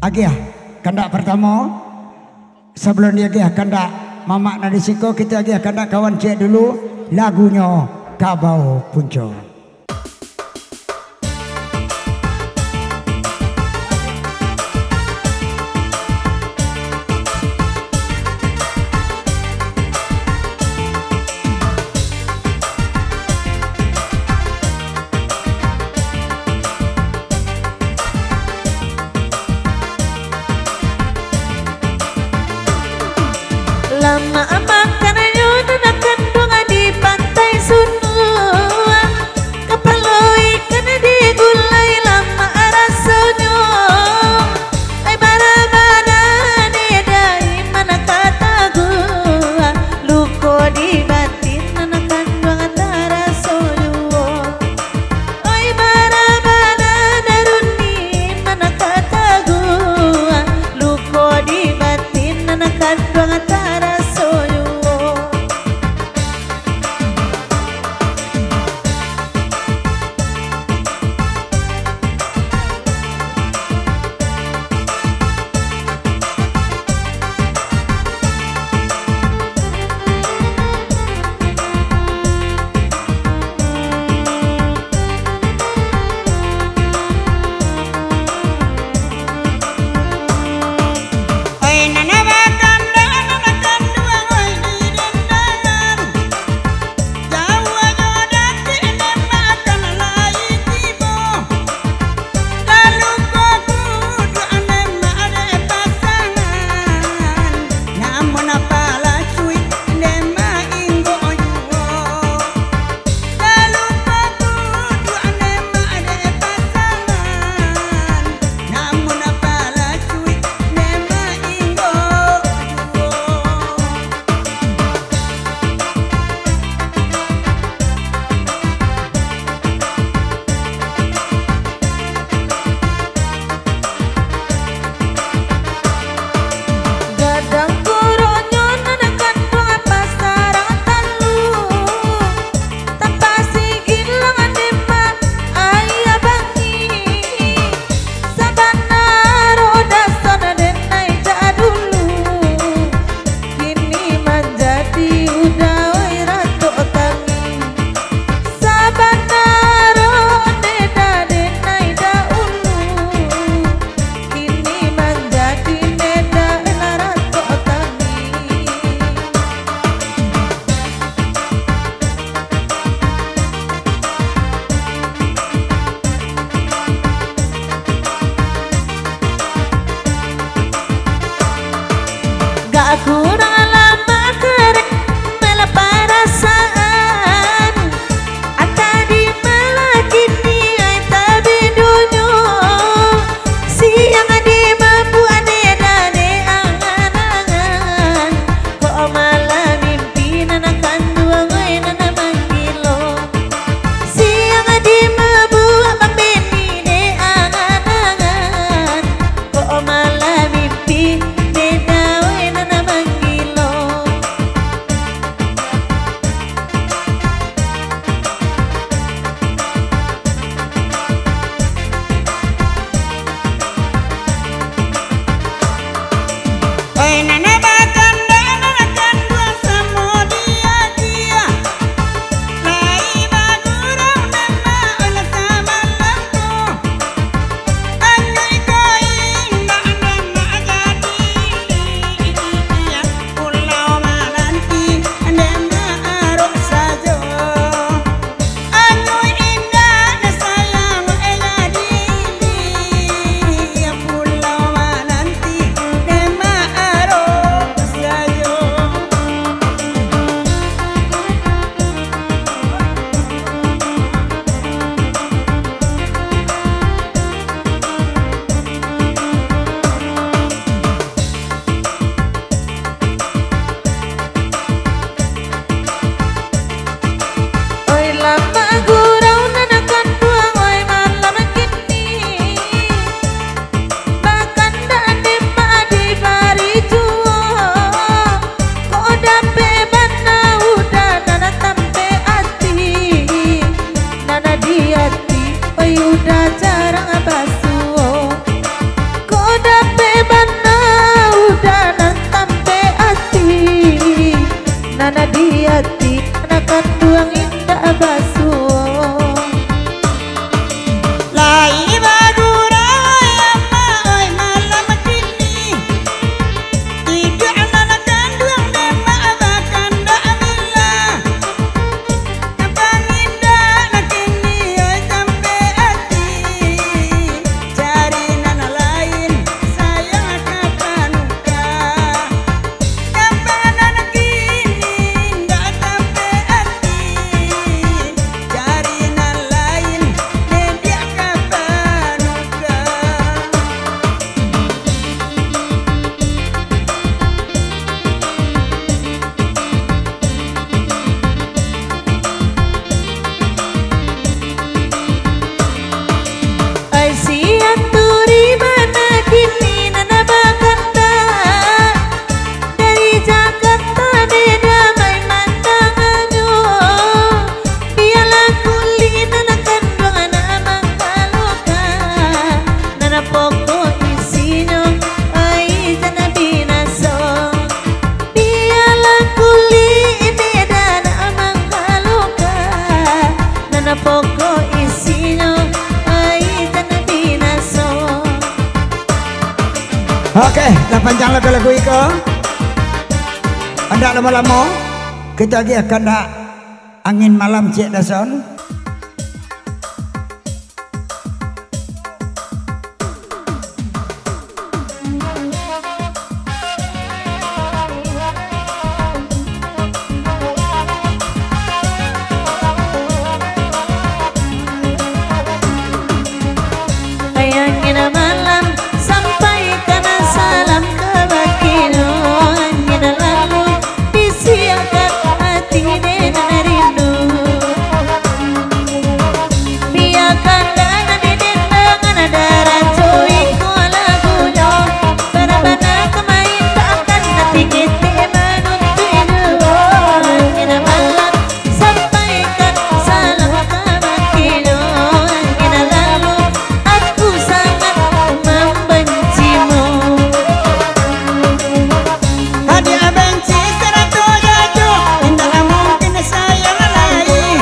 Agia kandak pertama sebelum dia agia kandak mamak nadisiko kita agia kandak kawan cek dulu lagunya Kabau Punco. Lama makan yun nakan dunga di pantai Sunua kapaloy kana di gulay lama rasonyo ay bara-bara ni dai manakatago luko di batin nakan dunga tarasonyo ay bara-bara daruni manakatago luko di batin nakan dunga kurang lama kering malah perasaan ata di malah kini ay tabi dunyo siang di mampu ane dane angan-angan kok malah mimpi nanakan dua ngoy nana manggilo siang di mampu mambeni de angan-angan kok malah mimpi mangi Oke, dah panjang lagu-lagu iko. Anda lama-lama kita lagi akan nak angin malam cik dason. Angin malam sampaikan salam ke Bakino. Angin lalu disiapkan hati dengan rindu. Biarkan dana dengan darah cuy ko lagunya. Berbana kemain takkan tinggi menuntut. Angin malam sampaikan salam ke Bakino. Angin lalu aku sangat membencimu. Hadiah benci seratus jaju, tidak mungkin saya lalai.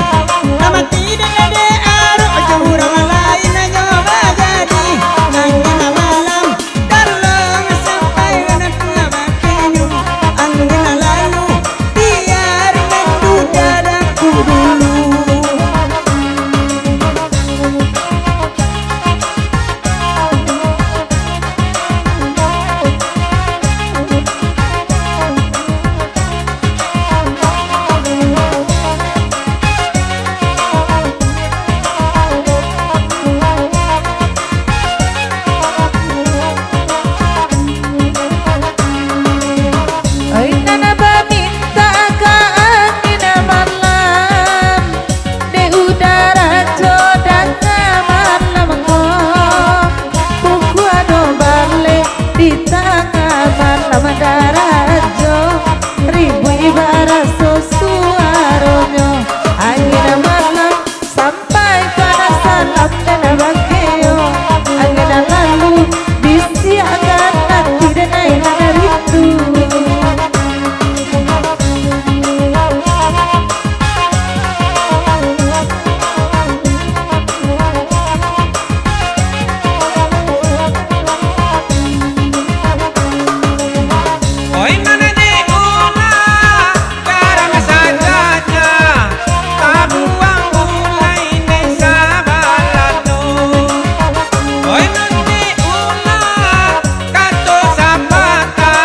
Lama tidak ada aruk jurang lain nyoba jadi. Angin malam tolong sampai nanti Bakino. Angin lalu biar mendu dadaku dulu. Oi nana minta ke angin malam di udara jodan malam ko. Buku ado balik di tengah malam darajo. Ribu ibarat suaronyo. Angin malam sampai pada salam dan bakeo. Angin lalu disiakan hati dan air rindu. Oi nana di ulah garam sajanya tabuang mulai desa balado. Oi nana di ulah kato sapata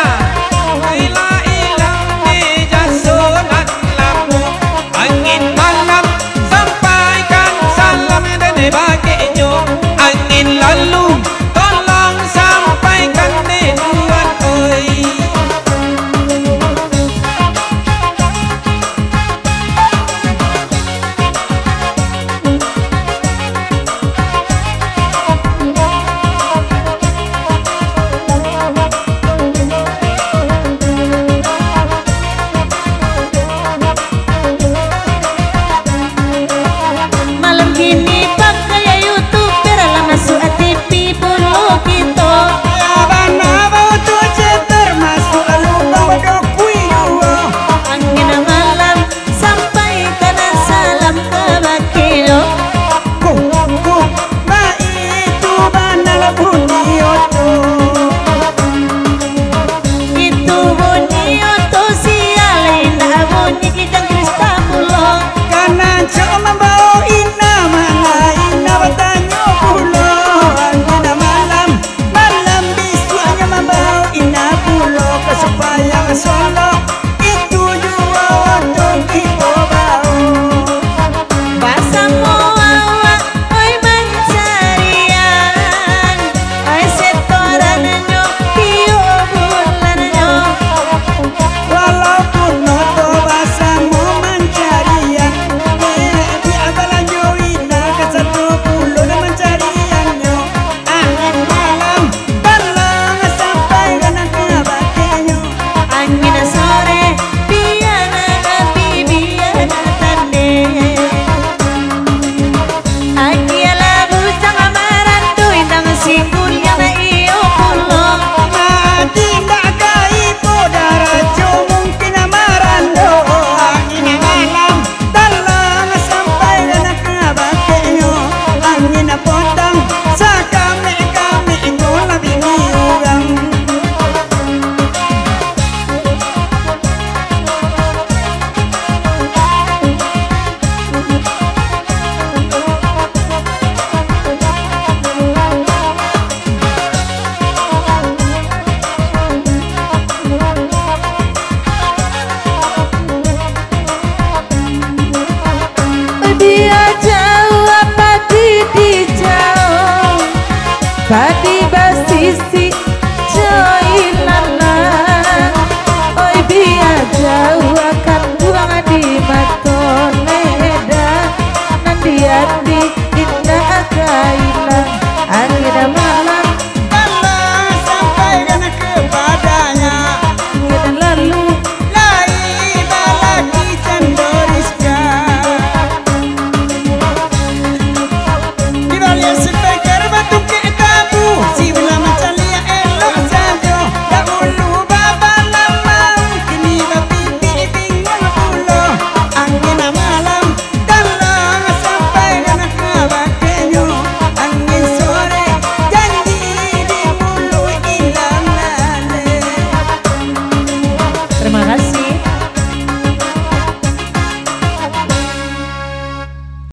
malam